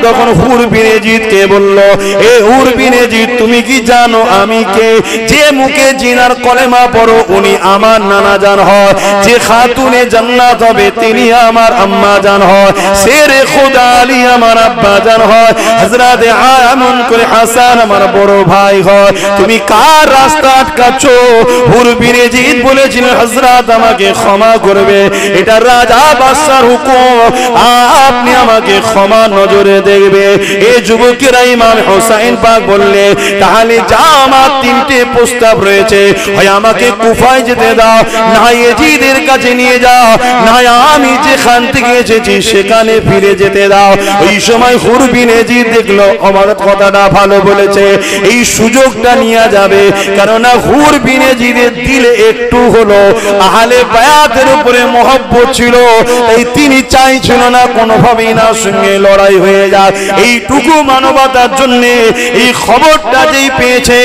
তখন হুর বিন ইয়াজিদকে বলল, এ হুর বিন ইয়াজিদ, তুমি কি জানো আমি কে? যে মুখে জিনার কলেমা পড়ো উনি আমার নানা জান হয়, যে খাতুনে জান্নাত হবে তিনি আমার আম্মা জান হয়, শেরে খোদা আলী আমার আব্বা জান হয়, হযরত আমন করে হাসান আমার বড় ভাই হয়। তুমি কার রাস্তা আটকাচ্ছো? হুর বিন ইয়াজিদ বলেছিলেন, হযরত আমাকে ক্ষমা করবে, এটা রাজা বাদশার হুকুম, আপনি আমাকে ক্ষমা নজরে দেখবে। এই যুবকেরা ইমাম হোসেন পাক বললে, তাহলে যা আমার তিনটে প্রস্তাব রয়েছে, হয় আমাকে কুফায় যেতে দাও, না ইয়াজিদের কাছে নিয়ে যাও, না আমি যেখান থেকে এসেছি সেখানে ফিরে যেতে দাও। ওই সময় হুর বিন ইয়াজিদ দেখলো আমার কথাটা ভালো বলেছে, এই সুযোগটা নিয়ে যাবে, কেননা হুর বিন ইয়াজিদের দিলে একটু হলো আহলে বায়াতের উপরে মহব্বত ছিল, তাই তিনি চাইছিল না কোনোভাবেই না সঙ্গে লড়াই হয়ে যায়। এইটুকু মানবতার জন্য এই খবরটা যেই পেয়েছে,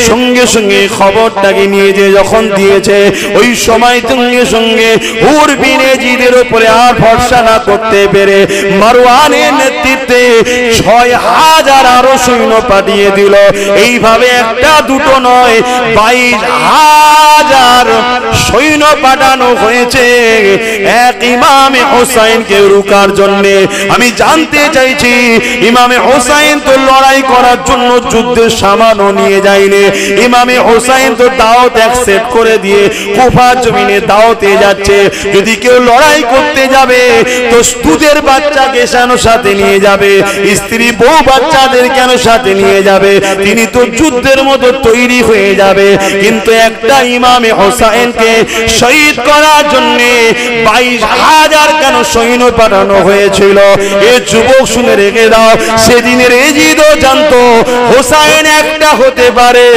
সঙ্গে সঙ্গে খবরটাকে নিয়ে যে যখন দিয়েছে, ওই সময় সঙ্গে সঙ্গে হুর বিন ইয়াজিদের উপরে আর ভরসা না করতে পেরে মারওয়ানের নেতৃত্বে ৬,০০০ আরো সৈন্য পাঠিয়ে দিল। এইভাবে একটা দুটো নয়, ২২,০০০ সৈন্য পাঠানো হয়েছে এক ইমামে হোসেনকে রুকার জন্য। আমি জানতে চাইছি, ইমামে হোসেন তো লড়াই করার জন্য যুদ্ধের সামানও নিয়ে যায়নি, ইমামে হোসেন তো দাওয়াত অ্যাকসেপ্ট করে দিয়ে কুফার জমিনে দাওয়াতে যাচ্ছে। যদি কেউ লড়াই করতে যাবে তো দুধের বাচ্চাকে কেন সাথে নিয়ে যাবে, স্ত্রী বউ বাচ্চাদের কেন সাথে নিয়ে যাবে? তিনি তো যুদ্ধের মতো তৈরি হয়ে যাবে। কিন্তু একটা ইমামে হোসেনকে শহীদ করার জন্য ২২,০০০ কেন সৈন্য পাঠানো হয়েছিল? এ যুবক শুনে রেখে দাও, সেদিনের ইয়াজিদও জানতো হোসেন একটা হতে পারে,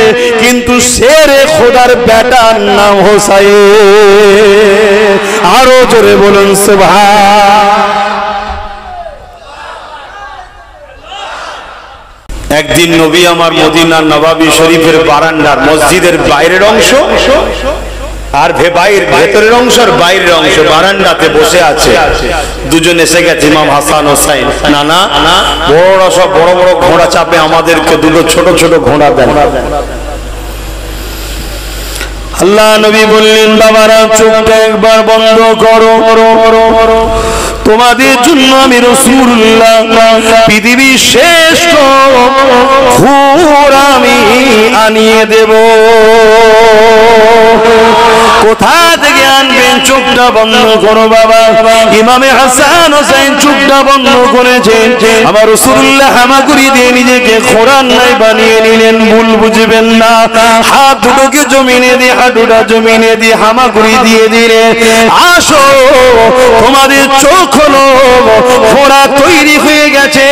কিন্তু শেরে খোদার বেটার নাম হোসেন। আরো জোরে বলুন সুবহান। একদিন নবী আমার মদিনার নবাবী শরীফের বারান্দার মসজিদের বাইরের অংশ আর ভেতরের অংশ আর বাইরের অংশ বারান্দাতে বসে আছে। দুজন এসে গেছে, ইমাম হাসান হোসেন। নানা বড় সব বড় বড় ঘোড়া চাপে আমাদেরকে দুটো ছোট ছোট ঘোড়া দেন। আল্লাহ নবী বললেন, বাবারা চোখটা একবার বন্ধ করো, তোমাদের জন্য আমি রাসূলুল্লাহ পৃথিবীর শ্রেষ্ঠ হুর আমি আনিয়ে দেব। কোথা থেকে আনবেন? চোখটা বন্ধ করো বাবা। ইমামে হাসান হোসেন চোখটা বন্ধ করেছেন। আমার রাসূলুল্লাহ হামাগুড়ি দিয়ে নিজেকে কোরআন নাই বানিয়ে নিলেন, ভুল বুঝবেন না। হাত দুটোকে জমিনে দিয়ে, হাঁটুটা জমিনে দিয়ে হামাগুড়ি দিয়ে দিলে, আসো তোমাদের চোখ হলো ঘোড়া তৈরি হয়ে গেছে,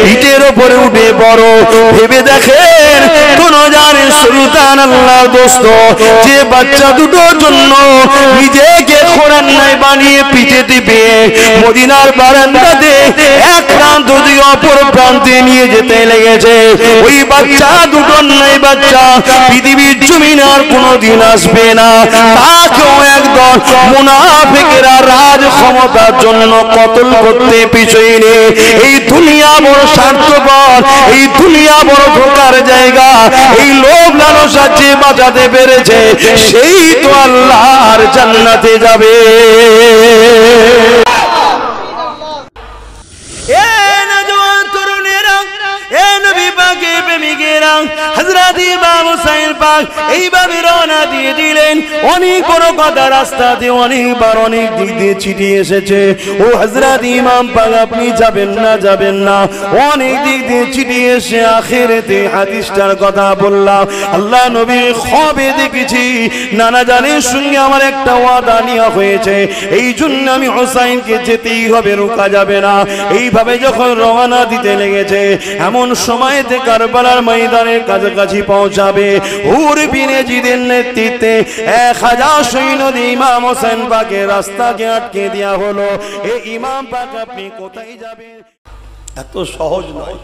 পিঠের ওপরে উঠে বড় ভেবে দেখেন কোন জানেন সুলতান আল্লাহ দোস্ত, যে বাচ্চা দুটোর জন্য নিজেকে কোরআন নাই বানিয়ে পিঠে টিপে মদিনার বারান্দাতে এক প্রান্ত দিয়ে অপর প্রান্তে নিয়ে যেতে লেগেছে, ওই বাচ্চা দুটোর নাই বাচ্চা পৃথিবীর জমিনে আর কোনোদিন আসবে না। তাকেও একদল মুনাফিকেরা রাজ ক্ষমতার জন্য কতল করতে পিছুই নেই। এই দুনিয়া বড় স্বার্থপর, এই দুনিয়া বড় ধোকার জায়গা। এই লোভ লালসা যে বাঁচাতে পেরেছে সেই তো আল্লাহর জান্নাতে যাবে। হযরত ইমাম হোসেন পাক এইভাবে রওনা দিয়ে দিলেন। অনেক বড় কথা, রাস্তাতে অনেকবার অনেক দিক দিয়ে ছিটিয়ে এসেছে। ও হযরত ইমাম পাক আপনি যাবেন না, যাবেন না, অনেক দিক দিয়ে ছিটিয়ে এসে আখিরাতে হাদিসটার কথা বললাম। আল্লাহ নবী খবে দেখেছি, নানা জানের সঙ্গে আমার একটা ওয়াদা নেওয়া হয়েছে, এই জন্য আমি হোসেনকে যেতেই হবে, রোকা যাবে না। এইভাবে যখন রওনা দিতে লেগেছে, এমন সময়তে কারবালার ময়দানের কাছাকাছি পৌঁছাবে। হুর বিন ইয়াজিদের নেতৃত্বে ১০০০ সৈন্য দিয়ে ইমাম হোসেন পাকের রাস্তাকে আটকে দেওয়া হলো। এই ইমাম পাক আপনি কোথায় যাবেন? এত সহজ নয়।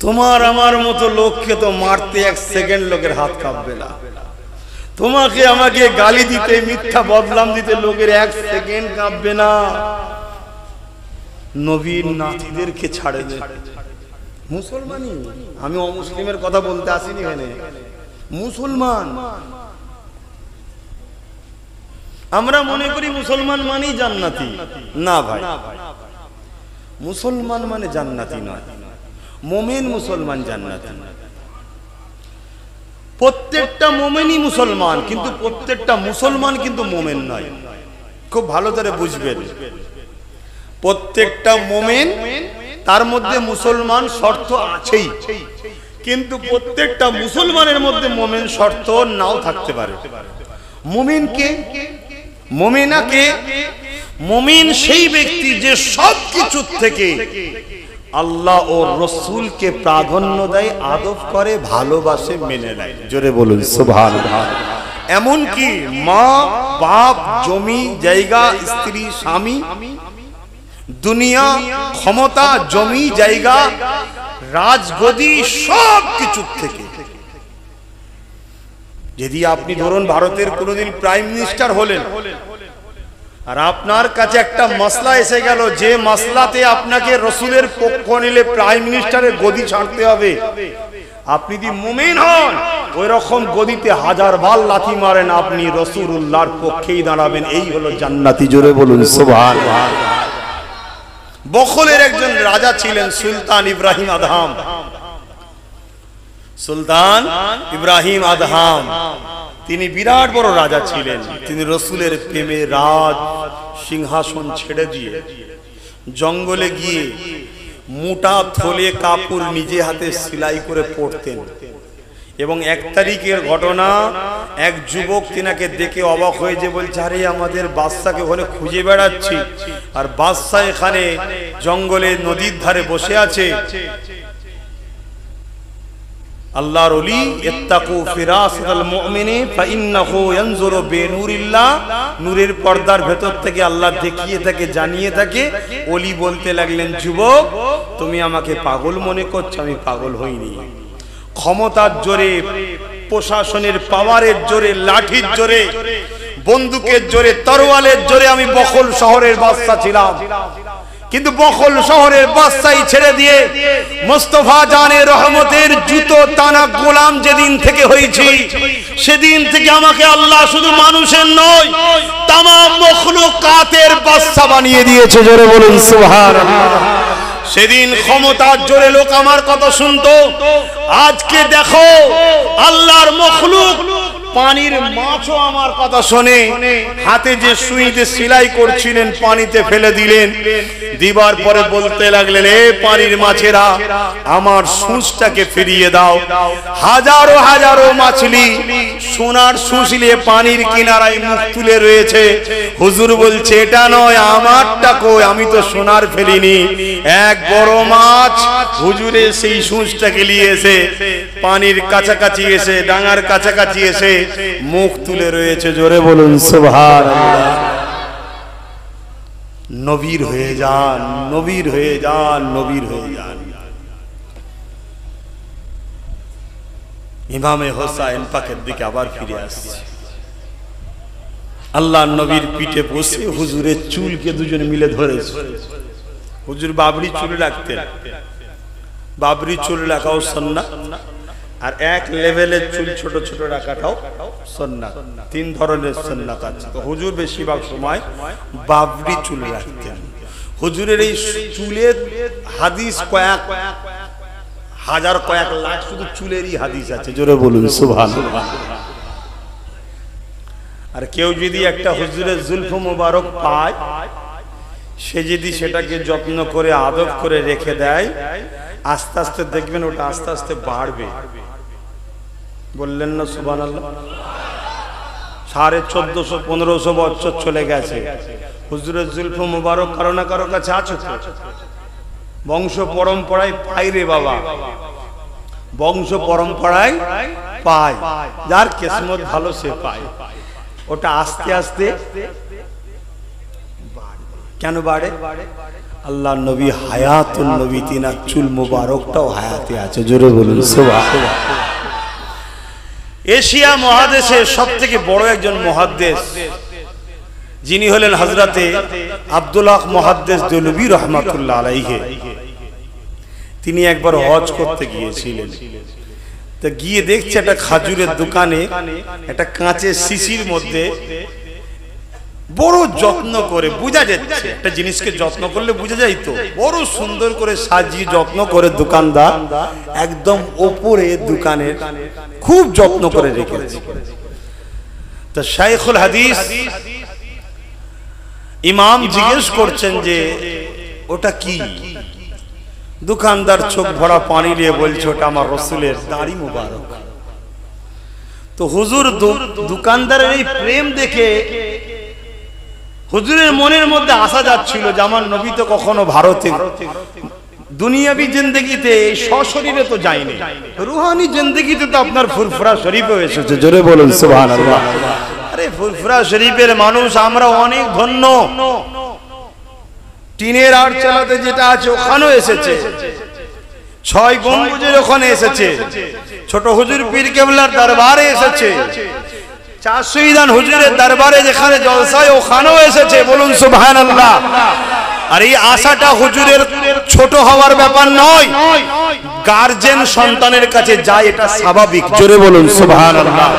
তোমার আমার মতো লোককে তো মারতে ১ সেকেন্ড লোকের হাত কাঁপবে না। তোমাকে আমাকে গালি দিতে, মিথ্যা বদনাম দিতে লোকের ১ সেকেন্ড কাঁপবে না। নবীর নাতিদেরকে ছাড়ে দেয়। মুসলমানই, আমি অমুসলিমের কথা বলতে আসিনি এখানে, মুসলমান। আমরা মনে করি মুসলমান মানেই জান্নাতি, না ভাই, মুসলমান মানে জান্নাতি নয়, মোমেন মুসলমান জান্নাতি। প্রত্যেকটা মোমেনই মুসলমান, কিন্তু প্রত্যেকটা মুসলমান কিন্তু মোমেন নয়। খুব ভালো করে বুঝবেন, প্রত্যেকটা মোমেন, তার মধ্যে মুসলমান শর্ত আছেই, কিন্তু প্রত্যেকটা মুসলমানের মধ্যে মোমেন শর্ত নাও থাকতে পারে। মুমিন কে? মুমিনা কে? মুমিন সেই ব্যক্তি যে সব কিছু থেকে আল্লাহ ও রাসূলকে প্রাধান্য দেয়, আদব করে, ভালোবাসে, মেনে নেয়। জোরে বলুন সুবহানাল্লাহ। এমন কি মা বাপ, জমি জায়গা, স্ত্রী স্বামী, দুনিয়া, ক্ষমতা, জমি জায়গা, রাজগদি, সব কিছু থেকে, যদি আপনি ধরুন ভারতের কোনদিন প্রাইম মিনিস্টার হলেন, আর আপনার কাছে একটা মাসলা এসে গেল, যে মাসলাতে আপনাকে রাসূলের পক্ষ নিলে প্রাইম মিনিস্টারের গদি ছাড়তে হবে, আপনি যদি মুমিন হন, ওই রকম গদিতে হাজার বার লাথি মারেন, আপনি রাসূলুল্লাহর পক্ষেই দাঁড়াবেন। এই হলো জান্নাতি। জোরে বলুন সুবহানাল্লাহ। বখলের একজন রাজা ছিলেন, সুলতান ইব্রাহিম আদহাম। সুলতান ইব্রাহিম আদহাম তিনি বিরাট বড় রাজা ছিলেন। তিনি রাসূলের প্রেমে রাজ সিংহাসন ছেড়ে দিয়ে জঙ্গলে গিয়ে মোটা থলে কাপড় নিজে হাতে সেলাই করে পরতেন। এবং এক তারিখের ঘটনা, এক যুবক তিনাকে দেখে অবাক হয়ে যে বলছে, আরে আমাদের বাদশাকে ওখানে খুঁজে বেড়াচ্ছি, আর বাদশা এখানে জঙ্গলে নদীর ধারে বসে আছে। আল্লাহর ওলি, ইত্তাকু ফিরাসাতাল মুমিনি ফাইন্নাহু ইয়ানজুরু বিনুরিল্লাহ, নূরের পর্দার ভেতর থেকে আল্লাহ দেখিয়ে থাকে, জানিয়ে থাকে। ওলি বলতে লাগলেন, যুবক তুমি আমাকে পাগল মনে করছো, আমি পাগল হইনি। ক্ষমতার জোরে, প্রশাসনের পাওয়ারের জোরে, লাঠির জোরে, বন্দুকের জোরে, তরোয়ালের জোরে আমি বখল শহরের বাদশা ছিলাম, কিন্তু বখল শহরের বাদশাই ছেড়ে দিয়ে মুস্তাফা জানে রহমতের জুতো টানা গোলাম যেদিন থেকে হয়েছি, সেদিন থেকে আমাকে আল্লাহ শুধু মানুষের নয়, তামাম মখলুকাতের বাদশা বানিয়ে দিয়েছে। জোরে বলুন সুবহানাল্লাহ। সেদিন ক্ষমতার জোরে লোক আমার কথা শুনতো, আজকে দেখো আল্লাহর মখলুক পানির মাছও আমার কথা শোনে। হাতে যে সুইতে সেলাই করছিলেন পানিতে ফেলে দিলেন, দিবার পরে বলতে লাগলেন, এ পানির মাছেরা আমার সূঁচটাকে ফিরিয়ে দাও। হাজারো হাজারো মাছলি সোনার সূঁচ নিয়ে পানির কিনারায় মুখ তুলে রয়েছে। হুজুর বলছে, এটা নয়, আমারটা কই, আমি তো সোনার ফেলিনি। এক বড় মাছ হুজুরে সেই সূঁচটাকে নিয়ে এসে পানির কাছাকাছি এসে, ডাঙার কাছাকাছি এসে মুখ তুলে রয়েছে। জোরে বলুন সুবহানাল্লাহ। নবীর হয়ে যান, নবীর হয়ে যান, নবীর হয়ে যান। ইমামে হোসাইন পাকের দিকে আবার ফিরে আসছে। আল্লাহ নবীর পিঠে বসে হুজুরের চুলকে দুজনে মিলে ধরেছে। হুজুর বাবরি চুল রাখতেন, বাবরি চুল রাখাও সুন্নাত, আর এক লেভেলের চুল ছোট ছোট রাখাটাও সুন্নাত। তিন ধরনের সুন্নাত আছে। তো হুজুর বেশিরভাগ সময় বাবরি চুল রাখতেন। হুজুরের এই চুলের হাদিস কয়েক হাজার, কয়েক লাখ শুধু চুলেরই হাদিস আছে। জোরে বলুন সুবহানাল্লাহ। আর কেউ যদি একটা হুজুরের জুলফ মোবারক পায়, সে যদি সেটাকে যত্ন করে আদব করে রেখে দেয়, আস্তে আস্তে দেখবেন ওটা আস্তে আস্তে বাড়বে। বললেন না সুবহানাল্লাহ? 1450-1500 বছর চলে গেছে, হুজুরের জুলফ মোবারক কারো না কারো কাছে আছে। বংশ পরম্পরায় পাই রে বাবা, বংশ পরম্পরায় পায়। যার কিসমত ভালো সে পায়। ওটা আস্তে আস্তে কেন বাড়ে? আল্লাহ নবী হায়াতুন নবী, তিনার চুল মোবারকটাও হায়াতে আছে। জোরে বলুন সুবহানাল্লাহ। এশিয়া মহাদেশের সব থেকে বড় একজন মহাদেশ, যিনি হলেন হযরতে আব্দুল হক মুহাদ্দিস দেলবি রাহমাতুল্লাহ আলাইহি। তিনি একবার হজ করতে গিয়েছিলেন, তো গিয়ে দেখছে একটা খাজুরের দোকানে একটা কাঁচের শিশির মধ্যে বড় যত্ন করে, বোঝা যাচ্ছে একটা জিনিসকে যত্ন করলে বোঝা যায়, তো বড় সুন্দর করে সাজিয়ে যত্ন করে দোকানদার একদম ওপরে দোকানের খুব যত্ন করে রেখেছে। তো শাইখুল হাদিস ইমাম জিজ্ঞেস করছেন যে ওটা কি? দোকানদার চোখ ভরা পানি নিয়ে বলছে ওটা আমার রাসূলের দাড়ি মুবারক। তো হুজুর দোকানদারের এই প্রেম দেখে হুজুরের মনের মধ্যে আসা যাচ্ছিল যে আমার নবী তো কখনো ভারতে দুনিয়াবি জিন্দেগিতে সশরীরে তো যায়নি, রুহানি জিন্দেগিতে তো আপনার ফুরফুরা শরীফে এসেছে। জোরে বলুন সুবহানাল্লাহ। আরে ফুরফুরা শরীফের মানুষ আমরা অনেক ধন্য। টিনের আট চালাতে যেটা আছে ওখানেও এসেছে, 6 গম্বুজের ওখানে এসেছে, ছোট হুজুর পীর কেবলার দরবারে এসেছে, চার শহীদান হুজুরের দরবারে যেখানে জলসায় ওখানেও এসেছে। বলুন সুবহানাল্লাহ। আর এই আশাটা হুজুরের ছোট হওয়ার ব্যাপার নয়, গার্জেন সন্তানের কাছে যায় এটা স্বাভাবিক। জোরে বলুন সুবহানাল্লাহ।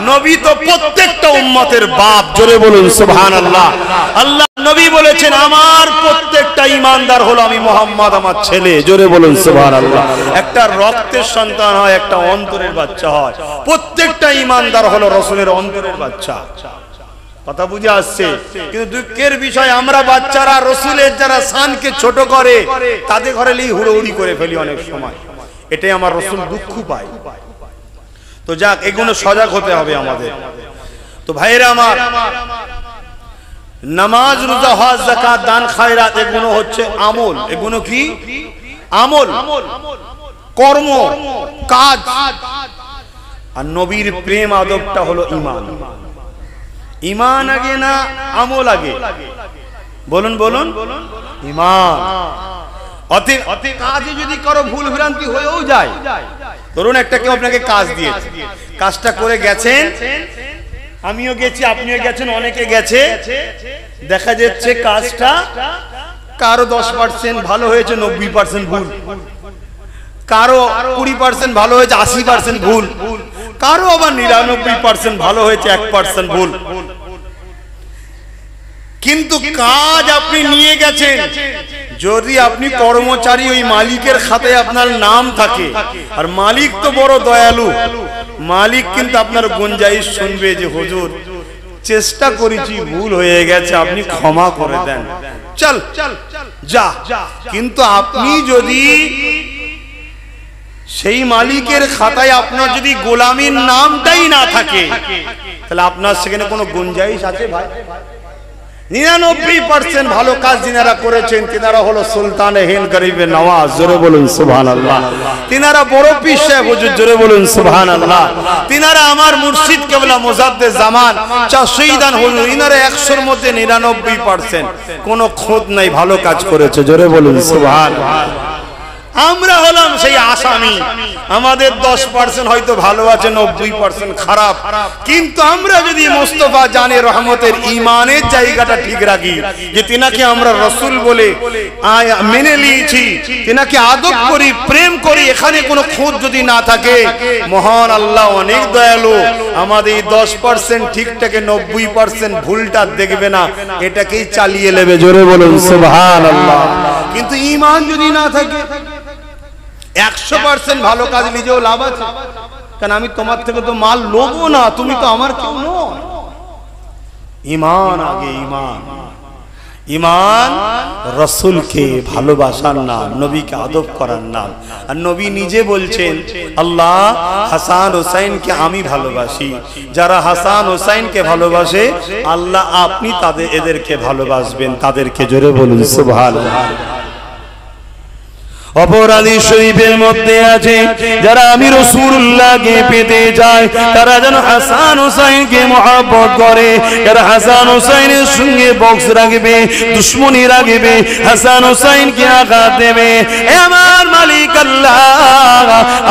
নবী তো প্রত্যেকটা উম্মতের বাপ। জোরে বলুন সুবহানাল্লাহ। আল্লাহ নবী বলেছেন আমার প্রত্যেকটা ঈমানদার হলো আমি মুহাম্মদ আমার ছেলে। জোরে বলুন সুবহানাল্লাহ। একটা রক্তের সন্তান হয়, একটা অন্তরের বাচ্চা হয়, প্রত্যেকটা ঈমানদার হলো রাসূলের অন্তরের বাচ্চা। কথা বুঝে আসছে? কিন্তু দুঃখের বিষয় আমরা বাচ্চারা রাসূলের যারা শানকে ছোট করে তাদের ঘরে লিয়ে হুড়োহুড়ি করে ফেলি অনেক সময়, এটাই আমার রাসূল দুঃখ পায়। তো যাক, এগুলো সজাগ হতে হবে আমাদের। তো ভাইরা আমার, নামাজ, রোজা, হজ, যাকাত, দান, খায়রাত এগুলো হচ্ছে আমল। এগুলো কি? আমল, কর্ম, কাজ। আর নবীর প্রেম আদবটা হলো ঈমান। ঈমান আগে না আমল আগে? বলুন বলুন। ঈমান। অতএব কাজে যদি কারো ভুল ভ্রান্তি হয়েও যায়, ধরুন একটা কেউ আপনাকে কাজ দিয়েছে, কাজটা করে গেছেন, আমিও গেছি, আপনিও গেছেন, অনেকে গেছে, দেখা যাচ্ছে কাজটা কারো 10% ভালো হয়েছে, 90% ভুল, কারো 20% ভালো হয়েছে, 80% ভুল, কারো আবার 99% ভালো হয়েছে, 1% ভুল। কিন্তু কাজ আপনি নিয়ে গেছেন, যদি আপনি কর্মচারী ওই মালিকের খাতায় আপনার নাম থাকে, আর মালিক তো বড় দয়ালু, মালিক কিন্তু আপনার গুঞ্জাইশ শুনবে যে হুজুর চেষ্টা করেছি, ভুল হয়ে গেছে, আপনি ক্ষমা করে দেন, চল যা। কিন্তু আপনি যদি সেই মালিকের খাতায় আপনার যদি গোলামীর নামটাই না থাকে, তাহলে আপনার সেখানে কোনো গুঞ্জাইশ আছে ভাই? 99% ভালো কাজ যিনারা করেছেন তিনারা হলো সুলতানে হিন্দ গরিবে নওয়াজ। জোরে বলুন সুবহানাল্লাহ। তিনারা বড় পীর সাহেব হুজুর। জোরে বলুন সুবহানাল্লাহ। তিনারা আমার মুর্শিদ কেবলা মুজাদ্দেদ জামান চা শহীদান হুজুর। ইনারা 100-এর মধ্যে 99% কোনো খোঁজ নাই, ভালো কাজ করেছে। জোরে বলুন সুবহানাল্লাহ। আমরা হলাম সেই আসামি, আমাদের 10% হয়তো ভালো আছে, 90% খারাপ। কিন্তু আমরা যদি মুস্তাফা জানে রহমতের ঈমানের জায়গাটা ঠিক রাখি, যে তিনাকে আমরা রাসূল বলে মেনে নিয়েছি, তিনাকে আদব করি, প্রেম করি, এখানে কোনো খুঁত যদি না থাকে, মহান আল্লাহ অনেক দয়ালু, আমাদের 10% ঠিকটাকে 90% ভুলটা দেখবে না, এটাকেই চালিয়ে নেবে। জোরে বলুন সুবহানাল্লাহ। কিন্তু ঈমান যদি না থাকে, 100% ভালো কাজ নিজেও লাভ আছে, কারণ আমি তোমার থেকে তো মাল লোবো না, তুমি তো আমার কেউ নও। ঈমান আগে, ঈমান। ঈমান রাসূলকে ভালোবাসার নাম, নবীকে আদব করার নাম। আর নবী নিজে বলছেন, আল্লাহ হাসান হোসেনকে আমি ভালোবাসি, যারা হাসান হোসেনকে ভালোবাসে আল্লাহ আপনি এদেরকে ভালোবাসবেন, তাদেরকে। জোরে বলুন সুবহানাল্লাহ। অপরাধী শরীফের মধ্যে আছে যারা আমি রাসূলুল্লাহকে পেতে যায় তারা যেন হাসান হুসাইনকে মহব্বত করে, যারা হাসান হুসাইনের সঙ্গে বক্স রাখবে, দুশ্মনী রাখবে, হাসান হুসাইনকে আঘাত দেবে। এ আমার মালিক আল্লাহ,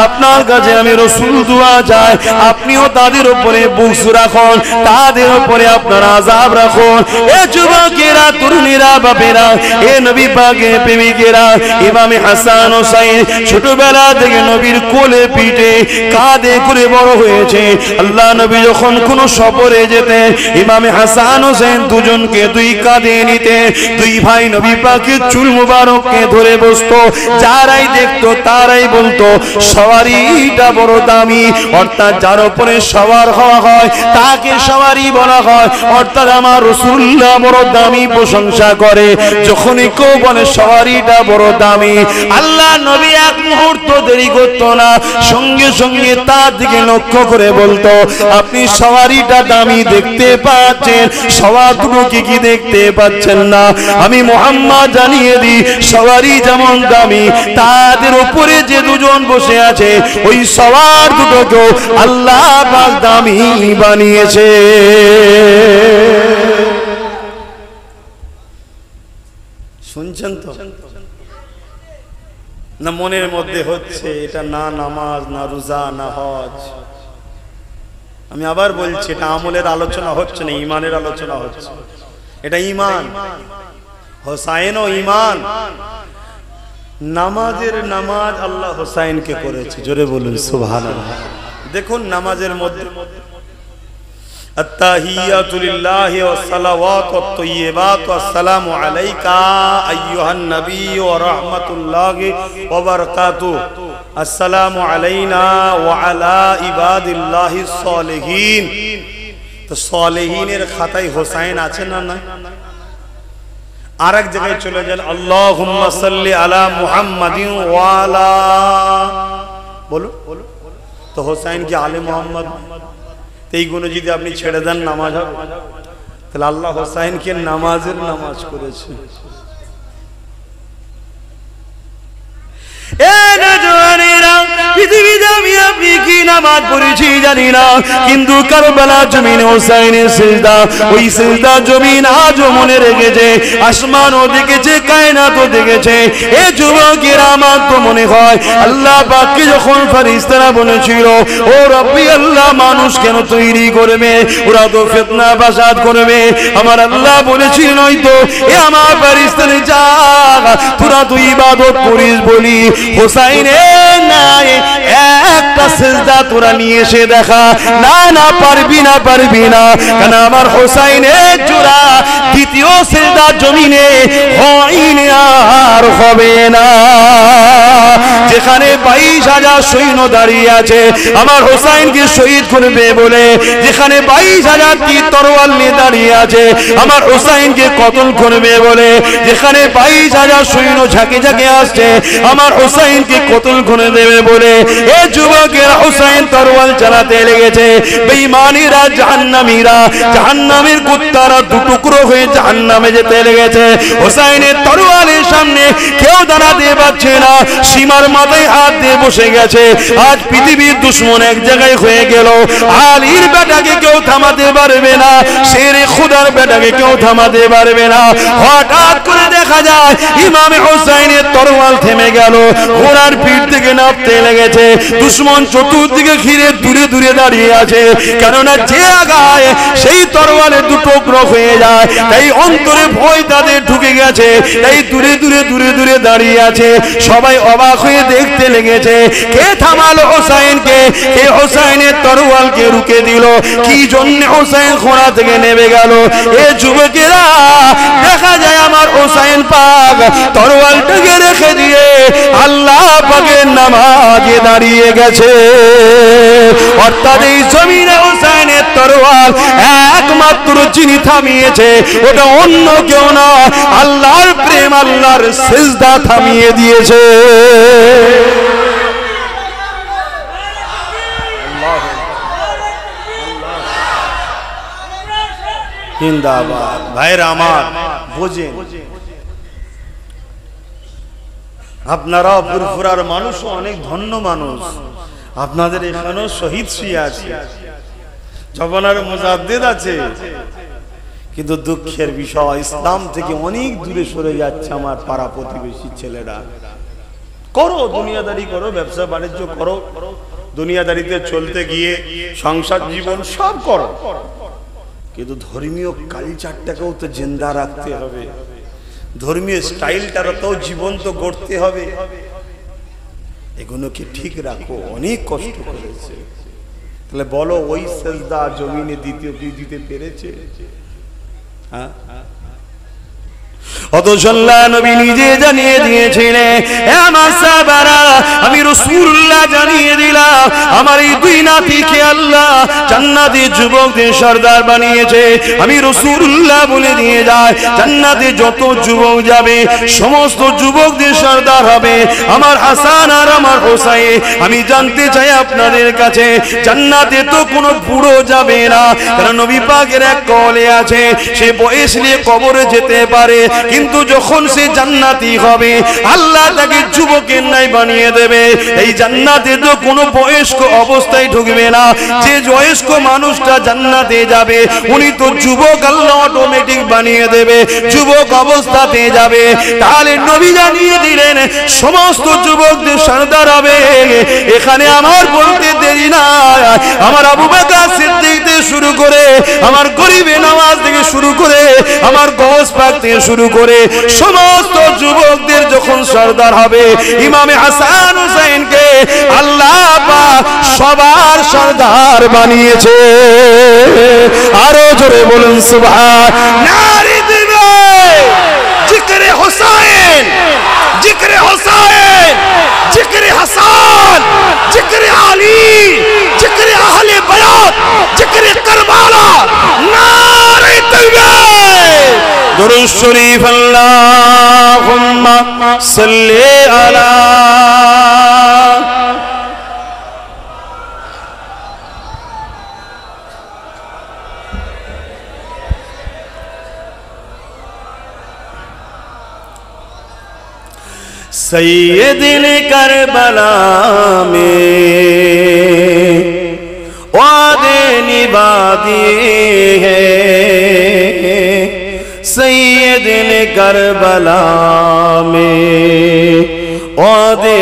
আপনার কাছে আমি রাসূল দোয়া চাই, আপনিও তাদের উপরে বক্স রাখুন, তাদের উপরে আপনার আযাব রাখুন। এ যুবকেরা, তরুণীরা, বাপেরা, এ নবী পাকের প্রেমিকেরা, ইমামে হাসান হুসাইন ছোটবেলা থেকে নবীর কোলে পিঠে কাঁধে করে বড় হয়েছে। আল্লাহ নবী যখন কোন সফরে যেতেন, ইমামে হাসান হুসাইন দুজনকে দুই কাঁধে নিতে, দুই ভাই নবী পাকের চুল মুবারককে ধরে বসতো। যারাই দেখতো তারাই বলতো সওয়ারিটা বড় দামি, অর্থাৎ যার উপরে সওয়ার হওয়া হয় তাকে সওয়ারি বলা হয়, অর্থাৎ আমার রাসূলুল্লাহ বড় দামি প্রশংসা করে। যখনই কেউ বলে সওয়ারিটা বড় দামি, আল্লাহ নবী এক মুহূর্ত দেরি করত না, সঙ্গে সঙ্গে তার দিকে লক্ষ্য করে বলতো আপনি সওয়ারিটা দামি দেখতে পাচ্ছেন, সওয়ার দুটো কি দেখতে পাচ্ছেন না? আমি মুহাম্মদ জানিয়ে দিই সওয়ারি যেমন দামি, তাদের উপরে যে দুজন বসে আছে ওই সওয়ার দুটোকেও আল্লাহ পাক দামি বানিয়েছে। শুনছেন তো? না মনের মধ্যে হচ্ছে এটা না নামাজ, না রোজা, না হজ। আমি আবার বলছি, এটা আমলের আলোচনা হচ্ছে না, ইমানের আলোচনা হচ্ছে। এটা ইমান, হোসাইনও ইমান। নামাজের নামাজ আল্লাহ হোসাইনকে করেছে, জোরে বলুন সুবহানাল্লাহ। দেখুন নামাজের মধ্যে التحيات لله والصلوات والطيبات والسلام عليك أيها النبي ورحمة الله وبركاته السلام علينا وعلى عباد الله الصالحين। তো সালেহীনের খাতায় হোসাইন আছে না না? আরেক জায়গায় চলে যান, আল্লাহুম্মা সাল্লি আলা মুহাম্মাদিন ওয়া আলা, বলো তো হোসাইন কি আলে মুহাম্মদ? এইগুলো যদি আপনি ছেড়ে দেন নামাজ হবে? তাহলে আল্লাহ হোসাইনকে নামাজের নামাজ করেছে। পৃথিবীতে আমি আপনি কি নামাজ পড়েছি জানি না, কিন্তু কারবালা জমিনে হোসাইনের সিজদা, ওই সিজদা জমিন আজও মনে রেখেছে, আসমানও দেখেছে, কায়নাতও দেখেছে। এ যুবকেরা, আমার তো মনে হয় আল্লাহ পাককে যখন ফেরেশতারা বলেছিল ও রব্বি আল্লাহ মানুষ কেন তৈরি করবে, ওরা তো ফিতনা ফাসাদ করবে, আমার আল্লাহ বলেছিল নয়তো এ আমার ফেরেশতারা যা তোরা তুই ইবাদত করিস বলি হোসাইনের নাই একটা সিজদা তোরা নিয়ে এসে দেখা। না না, পারবি না, পারবি না, কারণ আমার হোসাইনের জোড়া দ্বিতীয় সিজদা জমিনে হয়নি আর হবে না। যেখানে 22,000 সৈন্য দাঁড়িয়ে আছে আমার হোসাইনকে শহীদ করবে বলে, যেখানে 22,000 তীর তরোয়াল নিয়ে দাঁড়িয়ে আছে আমার হোসাইনকে কতল করবে বলে, যেখানে 22,000 সৈন্য ঝাঁকে ঝাঁকে আসছে আমার হোসাইনকে কতল করে দেবে বলে, এ যুবকেরা হোসাইন তরোয়াল চালাতে লেগেছে। বেঈমানীরা, জাহান্নামীরা, জাহান্নামের কুত্তারা দুটুকরো হয়ে জাহান্নামে যেতে লেগেছে। হোসাইনের তরোয়ালের সামনে কেউ দাঁড়াতে পারছে না, সীমার মাথায় হাত দিয়ে বসে গেছে। আজ পৃথিবীর দুশ্মন এক জায়গায় হয়ে গেল, আলীর বেটাকে কেউ থামাতে পারবে না, শেরে খুদার বেটাকে কেউ থামাতে পারবে না। হঠাৎ করে দেখা যায় ইমামে হোসাইনের তরোয়াল থেমে গেল, ঘোড়ার পিঠ থেকে নামতে লেগেছে। দুশ্মন চতুর্দিকে ঘিরে দূরে দূরে দাঁড়িয়ে আছে, কেননা যে আগায় সেই তরোয়ালে দুটুকরো হয়ে যায়, তাই অন্তরে ভয় তাদের ঢুকে গেছে, তাই দূরে দূরে দূরে দূরে দাঁড়িয়ে আছে। সবাই অবাক হয়ে দেখতে লেগেছে কে থামালো হোসাইনকে, কে হোসাইনের তরোয়ালকে রুকে দিল, কি জন্য হোসাইন ঘোড়া থেকে নেমে গেল। এ যুবকেরা, দেখা যায় আমার হোসাইন পাক তরোয়ালটাকে রেখে দিয়ে আল্লাহ পাকের নামাজে দাঁড়িয়ে গেছে। অর্থাৎ এই জমিনে হোসাইনের তরোয়াল একমাত্র যিনি থামিয়েছে ওটা অন্য কেউ না, আল্লাহর প্রেম, আল্লাহর সিজদা থামিয়ে দিয়েছে। জিন্দাবাদ। ভাইরা আমার, বোঝেন আপনারা ফুরফুরার মানুষও অনেক ধন্য মানুষ, আপনাদের এখানেও শহীদ শুয়ে আছে, জবানার মুজাদ্দিদ আছে, কিন্তু দুঃখের বিষয় ইসলাম থেকে অনেক দূরে সরে যাচ্ছে আমার পাড়া প্রতিবেশী ছেলেরা। করো দুনিয়াদারি করো, ব্যবসা বাণিজ্য করো, দুনিয়াদারিতে চলতে গিয়ে সংসার জীবন সব করো, কিন্তু ধর্মীয় কালচারটাকেও তো জিন্দা রাখতে হবে, ধর্মীয় স্টাইলটাকেও জীবন্ত করতে হবে। এগুলোকে ঠিক রাখো। অনেক কষ্ট করেছে, তাহলে বলো ওই সেজদা জমিনে দিতে পেরেছে? হ্যাঁ, অথচ আল্লাহ নবী নিজে জানিয়ে দিয়েছিলেন, আমার সাহাবারা আমি রাসূলুল্লাহ জানিয়ে দিলাম আমার এই দুই নাতিকে আল্লাহ জান্নাতি যুবকদের সরদার বানিয়েছে। আমি রাসূলুল্লাহ বলে দিয়ে যায় জান্নাতে যত যুবক যাবে সমস্ত যুবকদের সরদার হবে আমার হাসান আর আমার হোসাইন। আমি জানতে চাই আপনাদের কাছে জান্নাতে তো কোনো বুড়ো যাবে না, কারণ নবী পাকের এক কওলে আছে সে বয়স নিয়ে কবরে যেতে পারে, কিন্তু যখন সে জান্নাতি হবে আল্লাহ তাকে যুবকের ন্যায় বানিয়ে দেবে। এই জান্নাতে তো কোনো বয়স্ক অবস্থায় ঢুকবে না, যে বয়স্ক মানুষটা জান্নাতে যাবে উনি তো যুবক, আল্লাহ অটোমেটিক বানিয়ে দেবে, যুবক অবস্থাতে যাবে। তাহলে নবী জানিয়ে দিলেন সমস্ত যুবকদের সরদার হবে। এখানে আমার বলতে দেরি না, আমার আবু বকর সিদ্দিক থেকে শুরু করে আমার গরিবে নওয়াজ থেকে শুরু করে আমার গওস পাক থেকে শুরু করে সমস্ত যুবকদের যখন সরদার হবে, ইমামে হাসান হুসাইনকে আল্লাহ পাক সবার সরদার বানিয়েছে। আরো জোরে বলুন সুবহান। নারে দিবে জিকরে হুসাইন, জিকরে হুসাইন, জিকরে হাসান, জিকরে আলী, জিকরে আহলে বায়াত, জিকরে কারবালা। নারে দিবে দুরূদ শরীফ আল্লাহুম্মা সাল্লি আলা सैयदे करबला में वादे निभा दिए हैं, सैयदे करबला में वादे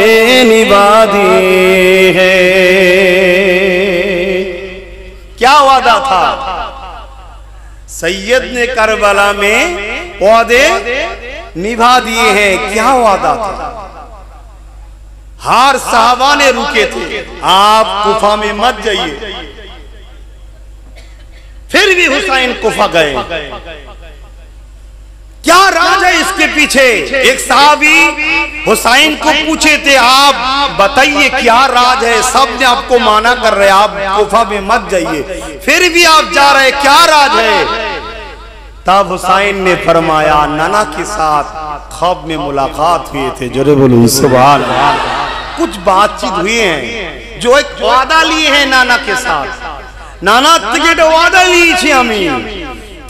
निभा दिए हैं। क्या वादा था? सैयद ने करबला में वादे निभा दिए हैं। क्या वादा था? हर साहबा ने रुके थे आप कुफा में मत जाइए, फिर भी हुसैन कुफा गए। क्या राज है इसके पीछे? एक साहबी हुसैन को पूछे थे आप बताइए क्या राज है, सब ने आपको माना कर रहे आप कुफा में मत जाइए, फिर भी आप जा रहे, क्या राज है? तब हुसैन ने फरमाया नाना के साथ ख्वाब में मुलाकात हुए थे। जोरे बोलो सुभान अल्लाह। कुछ बातचीत हुई है जो एक वादा लिए हैं नाना के साथ, नाना থেকে ওয়াদা নিয়েছি আমি।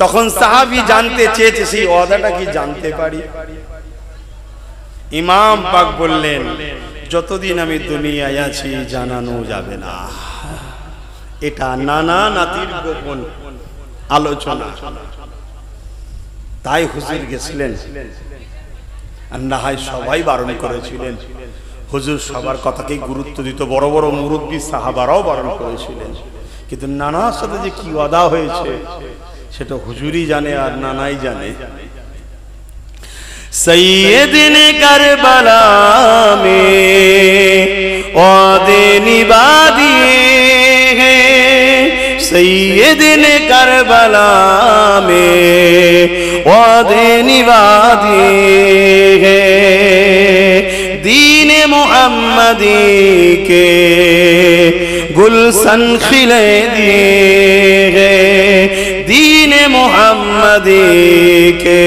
তখন সাহাবী জানতে চেয়েছে সেই ওয়াদাটা কি জানতে পারি? ইমাম পাক বললেন যতদিন আমি দুনিয়ায় আছি জানানো যাবে না, এটা নানা নাতির গোপন আলোচনা। তাই হুজুর গেছিলেন, আর না হয় সবাই বারণ করেছিলেন। হুজুর সবার কথাকে গুরুত্ব দিত, বড় বড় মুরব্বী সাহাবারাও বারণ করেছিলেন, কিন্তু নানার সাথে যে কি ওয়াদা হয়েছে সেটা হুজুরই জানে আর নানাই জানে। সৈয়দে কারবালা মে ওয়াদে নিভা দিয়ে हैं, सैयदे करबला में वादे निभा दिए हैं। दीन मुहम्मदी के गुलशन खिले दिए हैं, दीन मुहम्मदी के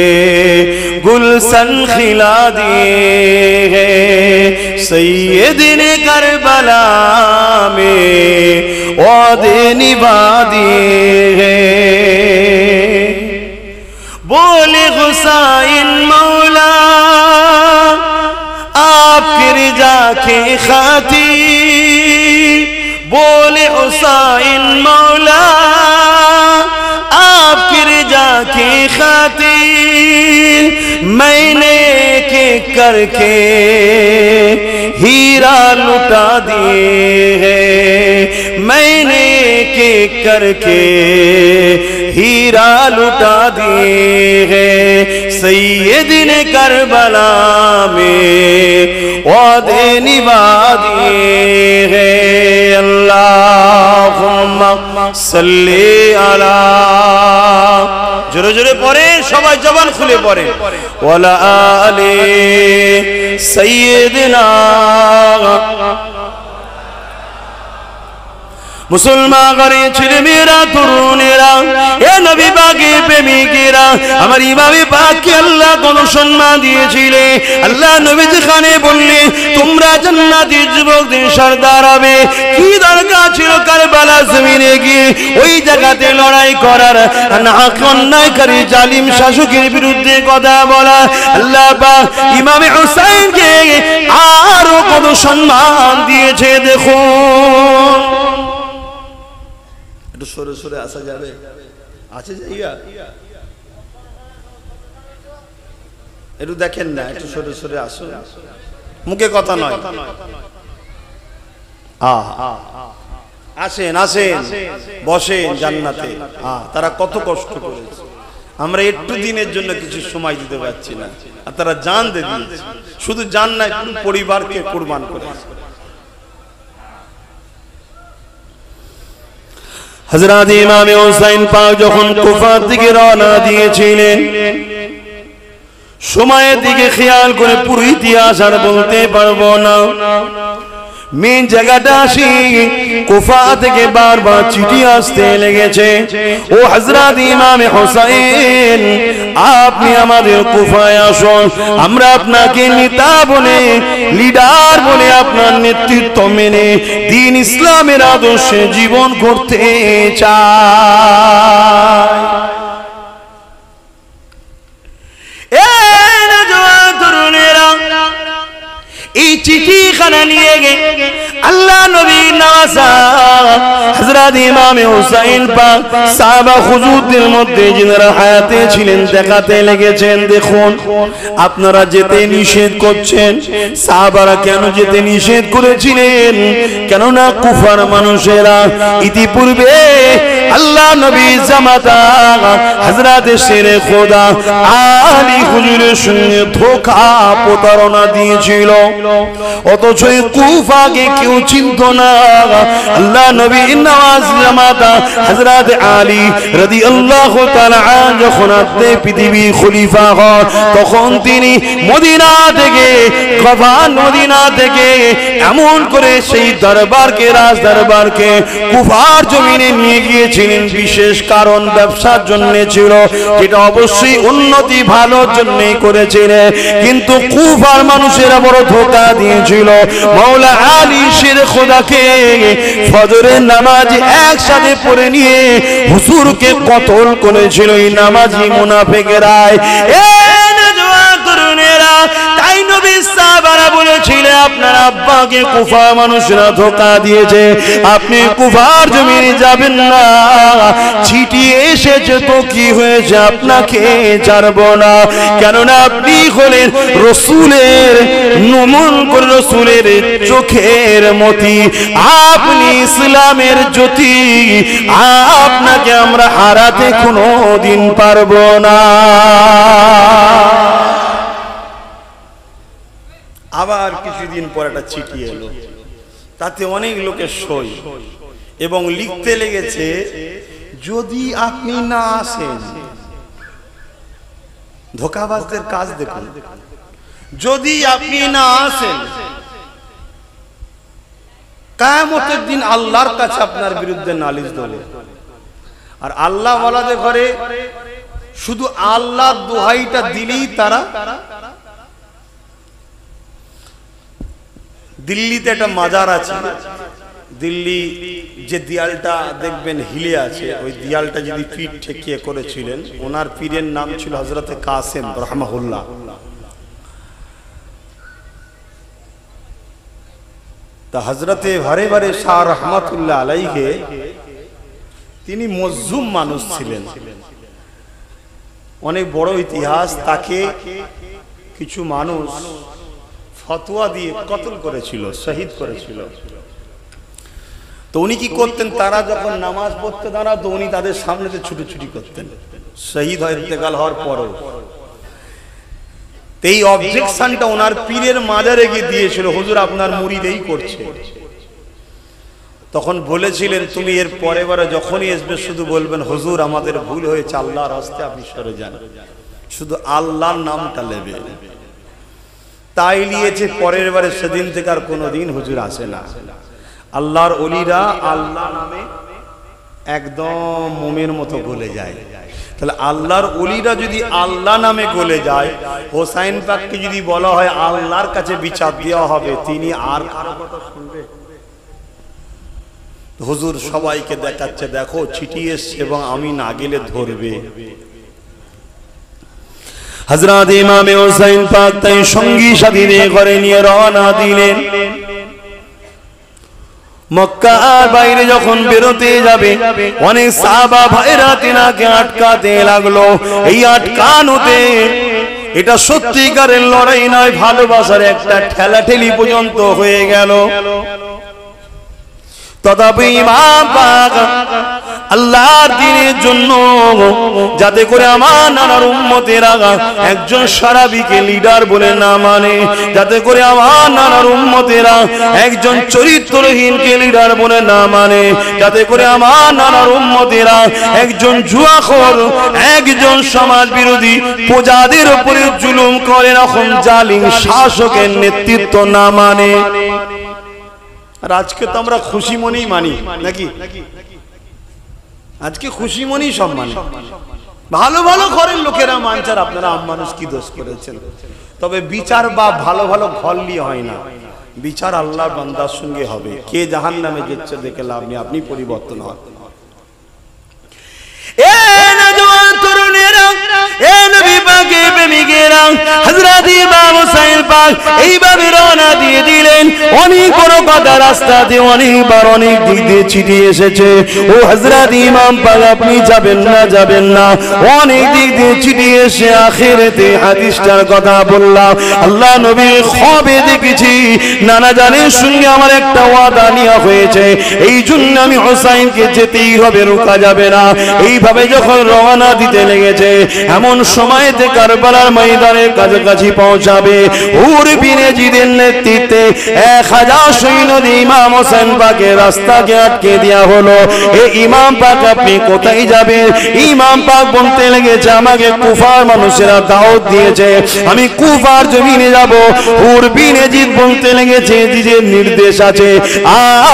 गुलशन खिला दिए हैं। सैयदे करबला में वादे निभा दिए हैं। बोले हुसैन मौला रिजा के खातिर बोले हुसैन मौला आपकी रिजा की खातिर मैंने के करके हीरा लुटा दिए हैं, मैंने के करके हीरा लुटा दिए हैं। सैयदने करबला में वादे निभा दिए हैं। अल्लाहुम्मा सल्ली अला, जोरे जोरे पढ़े सबाई जबान खुले पढ़े, वाला आले सैयदना। मुसलमान घरे ছেলে মেয়েরা তরুণেরা এ নবী পাকের প্রেমিকেরা আমার ইমামে পাককে আল্লাহ কোন সম্মান দিয়েছিলেন। আল্লাহ নবী যেখানে বললেন তোমরা জান্নাতের যুবকদের সরদার হবে, কি দরকার ছিল কারবালা জমিনে গিয়ে ওই জায়গাতে লড়াই করার, না অন্যায়কারী জালিম শাসকের বিরুদ্ধে কথা বলা। আল্লাহ পাক ইমামে হুসাইনকে আরো কত সম্মান দিয়েছে দেখুন। একটু সরে সরে আসা যাবে, আছে জায়গা? একটু দেখেন না, একটু সরে সরে আসুন, মুখে কথা নয়। আসেন আসেন বসেন জান্নাতে। তারা কত কষ্ট করেছে, আমরা একটু দিনের জন্য কিছু সময় দিতে পারছি না, আর তারা জান দিয়ে দিয়েছে। শুধু জান না, পুরো পরিবারকে কুরবান করেছে। হযরত ইমাম হুসাইন পাক যখন কুফার দিকে রওনা দিয়েছিলেন, সময়ের দিকে খেয়াল করে পুরো ইতিহাস আর বলতে পারবো না। মেন জায়গাটা আসি কুফা থেকে বারবার চিঠি আসতে লেগেছে, ও হযরত ইমাম হুসাইন আপনি আমাদের কুফায় আসুন, আমরা আপনাকে নেতা বলে লিডার বলে আপনার নেতৃত্ব মেনে দ্বীন ইসলামের আদর্শে জীবন করতে চাই। এই চিঠিখানা নিয়ে গে আল্লাহ নবী নওয়াজা হযরত ইমাম হুসাইন পাক সাহাবা হুজুরদের মধ্যে যিনারা হায়াতে ছিলেন দেখাতে লেগেছেন। দেখুন আপনারা যেতে নিষেধ করছেন, সাহাবারা কেন যেতে নিষেধ করেছিলেন? কেননা কুফার মানুষেরা ইতিপূর্বে আল্লাহ নবী জামাতা হযরত শেরে খোদা আলী হুজুরের সঙ্গে ধোঁকা প্রতারণা দিয়েছিল, অথচ কুফাকে কেউ চিনত না। আল্লাহ নবী নওয়াজ জামাতা হযরত আলী রাদিয়াল্লাহু তাআলা যখন আপনি পৃথিবীর খলিফা হন, তখন তিনি মদিনা থেকে এমন করে সেই দরবারকে রাজ দরবারকে কুফার জমিনে নিয়ে গিয়েছিলেন। বিশেষ কারণ ব্যবসার জন্য ছিল, যেটা অবশ্যই উন্নতি ভালোর জন্যই করেছিলেন, কিন্তু কুফার মানুষেরা বড় ধোঁকা দিয়েছিল। মাওলা আলী শের খোদাকে ফজরের নামাজ একসাথে পড়ে নিয়ে হুজুরকে কতল করেছিল এই নামাজি মুনাফিকেরা। তাই নবী সাহাবারা বলেছিলেন আপনার আব্বাকে কুফা মানুষরা ধোঁকা দিয়েছে, আপনি কুফার জমিনে যাবেন না। চিঠি এসেছে তো কি হয়েছে, আপনাকে ছাড়ব না, কেননা আপনি হলেন রসুলের নমন করে রসুলের চোখের মতি, আপনি ইসলামের জ্যোতি, আপনাকে আমরা হারাতে কোনো দিন পারব না। আবার কিছুদিন পর একটা চিঠি এলো, তাতে অনেক লোকের সই এবং লিখতে লেগেছে যদি আপনি না আসেন, ধোঁকাবাজদের কাজ দেখুন, যদি আপনি না আসেন কিয়ামতের দিন আল্লাহর কাছে আপনার বিরুদ্ধে নালিশ দেবে। আর আল্লাহ ওয়ালাদের ঘরে শুধু আল্লাহর দোহাইটা দিলেই তারা। দিল্লিতে একটা মাজার আছে, দিল্লি যে দেয়ালটা দেখবেন হিলে আছে, ওই দেয়ালটা যদি পিঠ ঠেকিয়ে করেছিলেন, ওনার পীরের নাম ছিল হযরতে কাসেম রাহমাহুল্লাহ। তা হযরতে ভারে ভারে শাহ রহমাতুল্লাহ আলাইহি তিনি মজলুম মানুষ ছিলেন, অনেক বড় ইতিহাস। তাকে কিছু মানুষ ফতোয়া দিয়ে কতল করেছিল, শহীদ করেছিল। তো উনি কি করতেন, তারা যখন নামাজ পড়তে দাঁড়াতো উনি তাদের সামনেতে ছুটোছুটি করতেন, শহীদ হয় ইন্তেকাল হওয়ার পরেও। এই অবজেকশনটা ওনার পীরের মাজারে গিয়ে দিয়েছিল, হুজুর আপনার মুরিদ এই করছে। তখন বলেছিলেন তুমি এর পরে বারে যখনই আসবে শুধু বলবেন হুজুর আমাদের ভুল হয়েছে, আল্লাহর রাস্তায় আপনি সরে যান, শুধু আল্লাহর নামটা নেবে। তাই নিয়েছে, পরের বারে সেদিন থেকে আর কোনোদিন হুজুর আসে না। আল্লাহর ওলিরা আল্লাহ নামে একদম মোমের মতো গলে যায়। তাহলে আল্লাহর ওলিরা যদি আল্লাহ নামে গলে যায়, হোসাইন পাককে যদি বলা হয় আল্লাহর কাছে বিচার দেওয়া হবে, তিনি আর কারো কথা শুনবে? হুজুর সবাইকে দেখাচ্ছে দেখো চিঠি এসছে এবং আমি না গেলে ধরবে। হযরত ইমাম হোসেন পাক তাই সঙ্গী সাথীদের ঘরে নিয়ে রওনা দিলেন। মক্কার বাইরে যখন বেরোতে যাবে অনেক সাহাবা ভাইরা তিনাকে আটকাতে লাগলো। এই আটকানোতে এটা সত্যিকারের লড়াই নয়, ভালোবাসার একটা ঠেলাঠেলি পর্যন্ত হয়ে গেল। তথাপি ইমাম পাক আল্লাহর দ্বীনের জন্য, যাতে করে আমার নানার উম্মতেরা একজন সারাবিকে লিডার বলে না মানে, যাতে করে আমার নানার উম্মতেরা একজন চরিত্রহীনকে লিডার বলে না মানে, যাতে করে আমার নানার উম্মতেরা একজন জুয়াখোর, একজন সমাজ বিরোধী, প্রজাদের উপরে জুলুম করে এরকম জালিম শাসকের নেতৃত্ব না মানে। আর আজকে তো আমরা খুশি মনেই মানি নাকি? আজকে খুশি মনেই সব মানে, ভালো ভালো ঘরের লোকেরা মানছে, আর আপনারা আম মানুষ কি দোষ করেছেন। তবে বিচার বা ভালো ভালো ঘর নিয়ে হয় না, বিচার আল্লাহর বান্দার সঙ্গে হবে। কে জাহান্নামে যাচ্ছে দেখে লাভ নেই, আপনি পরিবর্তন হন। এইভাবে রওনা দিয়ে দিলেন। অনেক বড় কথা, রাস্তাতে অনেকবার অনেক দিক দিয়ে চিঠি এসেছে, ও হযরত ইমাম পাক আপনি যাবেন না যাবেন না। অনেক দিক দিয়ে চিঠি এসে আখিরাতে হাদিসটার কথা বললাম। আল্লাহ নবী খবে দেখেছি নানা জানের সঙ্গে আমার একটা ওয়াদা নেওয়া হয়েছে, এই জন্য আমি হোসাইনকে যেতেই হবে, রোকা যাবে না। এইভাবে যখন রওনা দিতে লেগেছে, এমন সময়তে কারবালার ময়দানের কাছাকাছি পৌঁছাবে। উর বিন ইয়াজিদের নেতৃত্বে 1000 সৈন্য দিয়ে ইমাম হোসেন পাকের রাস্তাকে আটকে দেওয়া হলো। এ ইমাম পাক আপনি কোথায় যাবেন? ইমাম পাক বলতে লেগেছে আমাকে কুফার মানুষেরা দাওয়াত দিয়েছে, আমি কুফার জমিনে যাব। উর বিন ইয়াজিদ বলতে লেগেছে যে নির্দেশ আছে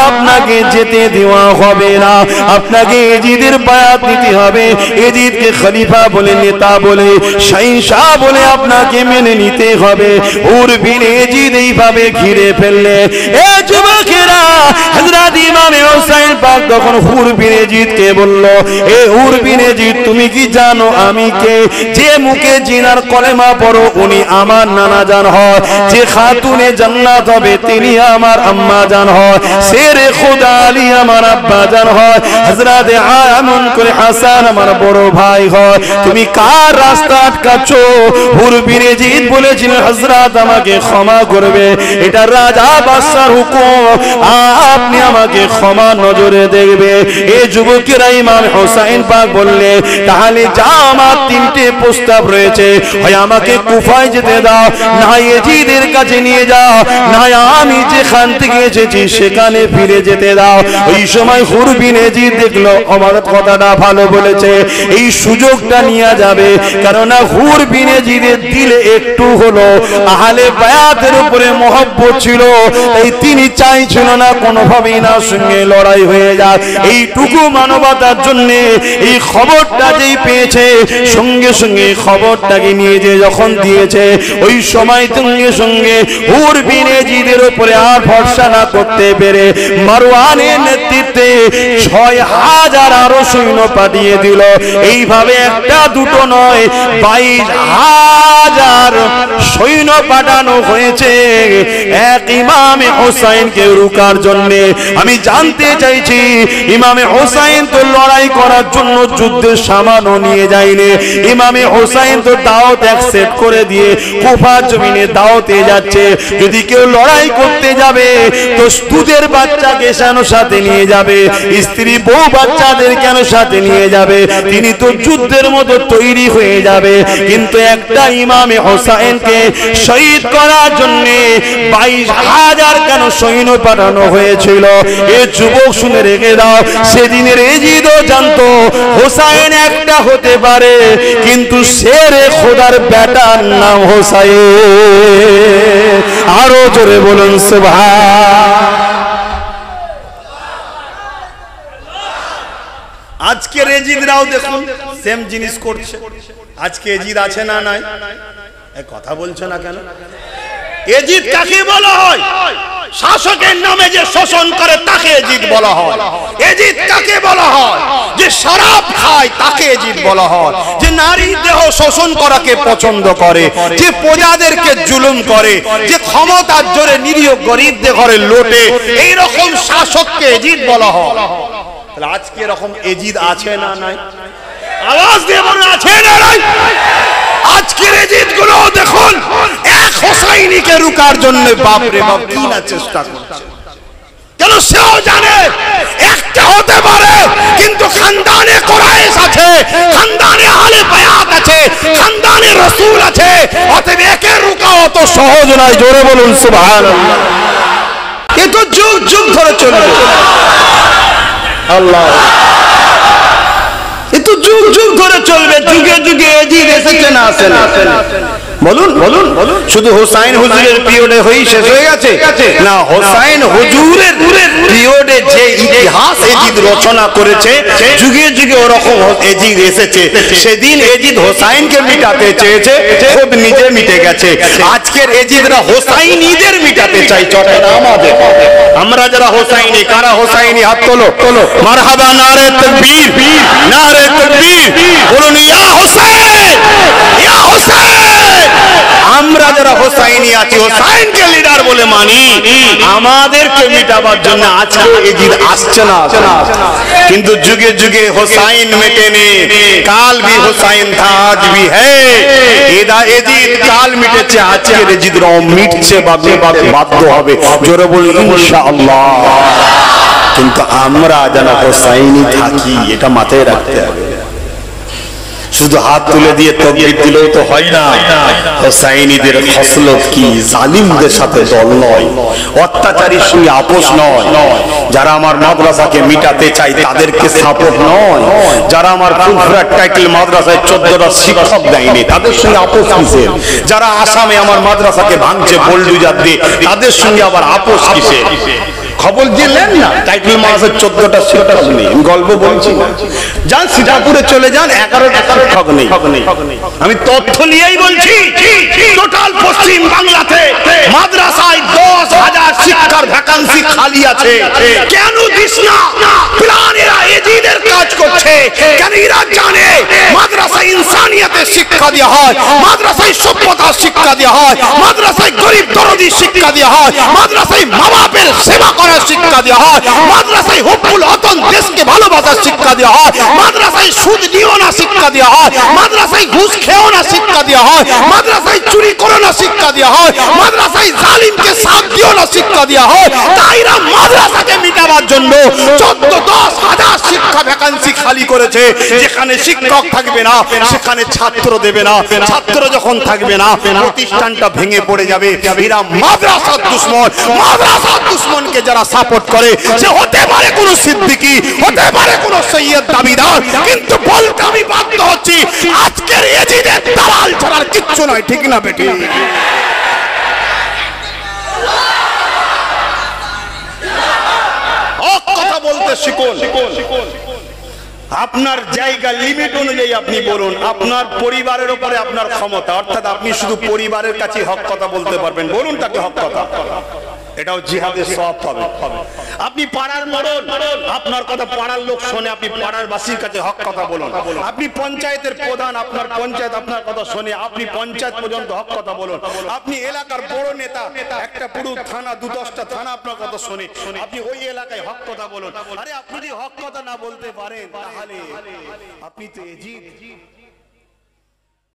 আপনাকে যেতে দেওয়া হবে না, আপনাকে ইয়াজিদের বায়াত নিতে হবে, ইয়াজিদকে খলিফা বলে, নেতা বলে, শাহিনশাহ বলে আপনাকে মেনে নিতে হবে। উর বিন ইয়াজিদ এইভাবে ঘিরে ফেললে। এ যুবকেরা, হযরত ইমাম হোসেন পাক তখন উর বিন ইয়াজিদকে বলল, এ উর বিন ইয়াজিদ তুমি কি জানো আমি কে? যে মুখে জিনার কলেমা পড়ো উনি আমার নানা জান হয়, যে খাতুনে জান্নাত হবে তিনি আমার আম্মা জান হয়, শেরে খোদা আলী আমার আব্বা জান হয়, হযরত আমন করে হাসান আমার বড় ভাই হয়। তুমি কার রাস্তা আটকাচ্ছো? উর বিন ইয়াজিদ বলেছিলেন হযরত আমাকে ক্ষমা করবে, এটা রাজা বাদশার হুকুম, আপনি আমাকে ক্ষমা নজরে দেখবে। এই যুবকেরা ইমাম হোসেন পাক বললে তাহলে যা আমার 3টে প্রস্তাব রয়েছে, হয় আমাকে কুফায় যেতে দাও, না ইয়াজিদের কাছে নিয়ে যাও, না আমি যেখান থেকে এসেছি সেখানে ফিরে যেতে দাও। ওই সময় উর বিন ইয়াজিদ দেখলো আমার কথাটা ভালো বলেছে, এই সুযোগটা নিয়ে যাবে, কারণ উর বিন ইয়াজিদের দিলে একটু হলো আহলে বায়াতের উপরে মহব্বত ছিল, তাই তিনি চাইছিল না কোনোভাবেই না সঙ্গে লড়াই হয়ে যায়। এইটুকু মানবতার জন্য এই খবরটা যেই পেয়েছে সঙ্গে সঙ্গে খবরটাকে নিয়ে যে যখন দিয়েছে, ওই সময় সঙ্গে সঙ্গে উর বিন ইয়াজিদের উপরে আর ভরসা না করতে পেরে মারওয়ানের নেতৃত্বে 6000 আরো সৈন্য পাঠিয়ে দিল। এইভাবে একটা দুটো নয়, 22,000 1000 সৈন্য পাঠানো হয়েছে এক ইমামে হোসাইনকে রুকার জন্য। আমি জানতে চাইছি ইমামে হোসাইন তো লড়াই করার জন্য যুদ্ধের সামানও নিয়ে যায়নি। ইমামে হোসাইন তো দাওয়াত অ্যাকসেপ্ট করে দিয়ে কুফার জমিনে দাওয়াতে যাচ্ছে। যদি কেউ লড়াই করতে যাবে তো দুধের বাচ্চাকে কেন সাথে নিয়ে যাবে, স্ত্রী বউ বাচ্চাদের কেন সাথে নিয়ে যাবে? তিনি তো যুদ্ধের মতো তৈরি হয়ে যাবে। কিন্তু একটা ইমামে হোসাইনকে শহীদ করার জন্য 22,000 কেন সৈন্য পাঠানো হয়েছিল? এ যুবক শুনে রেখে দাও, সেদিনের এজিদও জানতো হোসাইন একটা হতে পারে, কিন্তু শেরে খোদার বেটার নাম হোসাইন। আরো জোরে বলুন সুবহান। আজকে এজিদরাও দেখুন সেম জিনিস করছে। আজকে এজিদ আছে না নাই? কথা বলছে না কেন? এজিদ কাকে বলা হয়? শাসকের নামে যে শোষণ করে তাকে এজিদ বলা হয়। এজিদ কাকে বলা হয়? যে শরাব খায় তাকে এজিদ বলা হয়। যে নারী দেহ শোষণ করাকে পছন্দ করে, যে প্রজাদেরকে জুলুম করে, যে ক্ষমতার জোরে নিরীহ গরিবদের ঘরে লোটে, এই রকম শাসককে এজিদ বলা হয়। তাহলে আজকে এরকম এজিদ আছে না নাই? আওয়াজ দিয়ে বলুন, আছে না নাই? আজকের এজিদ গুলো দেখুন এক হোসাইনিকে রুকার জন্য বাপরে বাপ কি না চেষ্টা করছে। কেন? সেও জানে একটা হতে পারে, কিন্তু খানদানে কুরাইশ আছে, খানদানে আহলে বায়াত আছে, খানদানে রাসূল আছে। অতএব একে রুকা অত সহজ নয়। জোরে বলুন সুবহানাল্লাহ। এ তো যুগ যুগ ধরে চলবে। আল্লাহ, এ তো যুগ যুগ ধরে চলবে। যুগে যুগে এজিদ এসেছে না আসে না? বলুন বলুন বলুন। শুধু হোসাইন হুজুরের পিরিয়ডে হই শেষ হয়ে গেছে না? হোসাইন হুজুরের পিরিয়ডে যে ইতিহাস এজিদ রচনা করেছে, যুগে যুগে ওরকম এজিদ এসেছে। সেদিন এজিদ হোসাইনকে মিটাতে চেয়েছে, খুব নিজে মিটে গেছে। আজকের এজিদরা হোসাইনিদের মিটাতে চাই। চটে না আমাদের। আমরা যারা হোসাইনি, কারা হোসাইনি? হাত তোলো তোলো। মারহাবা, নারে তাকবীর, নারে তাকবীর। বলুন ইয়া হোসেন, ইয়া হোসেন। আমরা যারা হোসাইনি আছি, হোসাইনকে লিডার বলে মানি, আমাদেরকে মিটাবার জন্য আজকে এজিদ আসছে না। কিন্তু যুগে যুগে হোসাইন মেটেনি। কাল ভি হোসাইন থা, আজ ভি হ্যায়। এদা এজিদ কাল মিটেছে, আজকে এজিদরাও মিটছে, বাধ্য হবে। জোরে বলুন ইনশাআল্লাহ। কিন্তু আমরা যেন হোসাইনি থাকি, এটা মাথায় রাখতে হবে। শুধু হাত তুলে দিয়ে তাকবীর দিলেও তো হয় না। হোসাইনিদের খসলত কি? জালিমদের সাথে দল নয়, অত্যাচারীর সঙ্গে আপোষ নয়। যারা আমার মাদ্রাসাকে মিটাতে চায় তাদেরকে সাপোর্ট নয়। যারা আমার ফুলফুরার টাইটেল মাদ্রাসায় 14টা শিক্ষক দেয়নি তাদের সঙ্গে আপোষ কিসের? যারা আসামে আমার মাদ্রাসাকে ভাঙছে বোলডুজার দিয়ে, তাদের সঙ্গে আবার আপোষ কিসের? খবর দিলেন না? টাইটেল মাদ্রাসায় 14টা শিক্ষক নেই। আমি গল্প বলছি না। যান সীতাপুরে চলে যান, 11টা শিক্ষক নেই। আমি তথ্য নিয়েই বলছি। টোটাল পশ্চিম বাংলাতে মাদ্রাসায় 10,000 শিক্ষার ভ্যাকান্সি খালি আছে। কেন দিস না? প্ল্যান এরা এজিদের কাজ করছে। কেন? এরা জানে মাদ্রাসায় ইনসানিয়াতের শিক্ষা দেওয়া হয়, মাদ্রাসায় সভ্যতার শিক্ষা দেওয়া হয়, মাদ্রাসায় গরিব দরদি শিক্ষা দেওয়া হয়, মাদ্রাসায় মা বাপের সেবা করার শিক্ষা দেওয়া হয়, মাদ্রাসায় হুব্বুল ওয়াতন দেশকে ভালোবাসার শিক্ষা দেওয়া হয়, মাদ্রাসায় সুদ নিও না শিক্ষা দেওয়া হয়, মাদ্রাসায় ঘুষ খেও না শিক্ষা দেওয়া হয়, মাদ্রাসায় চুরি করো না শিক্ষা দেওয়া হয়, মাদ্রাসায় জালিমকে সাথ দিও না শিক্ষা দেওয়া হয়। তাইরা মাদ্রাসাকে মিটাবার জন্য 10,000 শিক্ষা ভ্যাকান্সি খালি করেছে। যেখানে শিক্ষক থাকবে না সেখানে ছাত্র দেবে না। ছাত্র যখন থাকবে না প্রতিষ্ঠানটা ভেঙে পড়ে যাবে। এরা মাদ্রাসার দুশমন। মাদ্রাসার দুশমনকে যারা সাপোর্ট করে সে হতে পারে কোন সিদ্দিকী, হতে পারে কোন সৈয়দ দাবিদার, কিন্তু বলতে আমি বাধ্য হচ্ছি আজকের এজিদের দালাল ছাড়ার কিচ্ছু নয়। ঠিক না বেটি? কথা বলতে শিখুন। আপনার জায়গা লিমিট অনুযায়ী আপনি বলুন। আপনার পরিবারের উপরে আপনার ক্ষমতা, অর্থাৎ আপনি শুধু পরিবারের কাছে হক কথা বলতে পারবেন। বলুন তাকে হক কথা। এটাও জিহাদের সওয়াব পাবে। আপনি পাড়ার মোড়ল, আপনার কথা পাড়ার লোক শোনে, আপনি পাড়ার বাসীর কাছে হক কথা বলুন। আপনি পঞ্চায়েতের প্রধান, আপনার পঞ্চায়েত আপনার কথা শোনে, আপনি পঞ্চায়েত পর্যন্ত হক কথা বলুন। আপনি এলাকার বড় নেতা, একটা পুরো থানা 2-10টা থানা আপনার কথা শোনে, আপনি ওই এলাকায় হক কথা বলুন। আরে আপনি যদি হক কথা না বলতে পারেন তাহলে আপনি তো এজিদ।